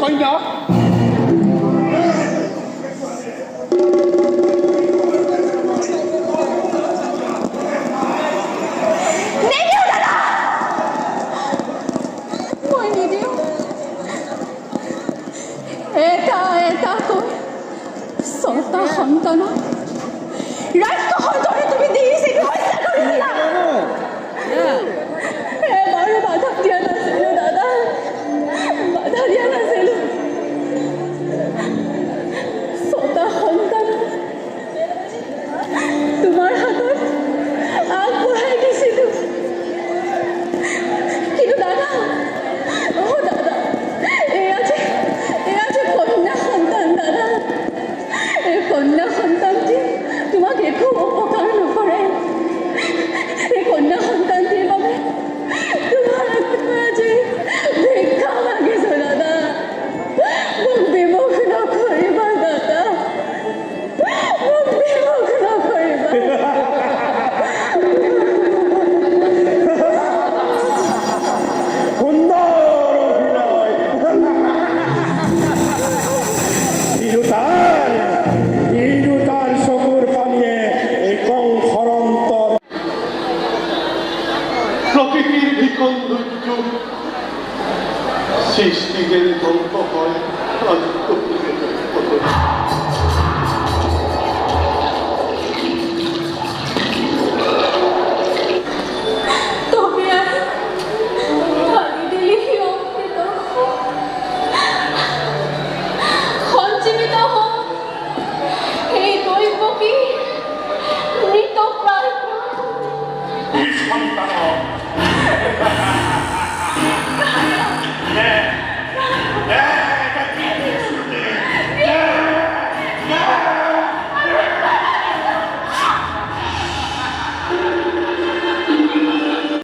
কন্যা সন্তান ৰাক্ষসৰ দৰে তুমি দিছে হত্যা কৰিছিলা এবাৰো বাধা দিয়া নাছিলো দাদা বাধা দিয়া নাছিলো ছটা সন্তান তোমাৰ হাতত আগবঢ়াই দিছিলো কিন্তু দাদা দাদা এয়া যে কন্যা সন্তান দাদা এই কন্যা সন্তানটি তোমাক একো উপকাৰ নকৰে এই কন্যা সন্তানটিৰ বাবে তোমাৰ আজি ভিক্ষা মাগিছো দাদা মোক বিমুখ নকৰিবা দাদা মোক বিমুখ নকৰিবা প্ৰকৃতিৰ ভীষণ দুৰ্যোগ সৃষ্টিকে ধ্বংস হয় Yeah.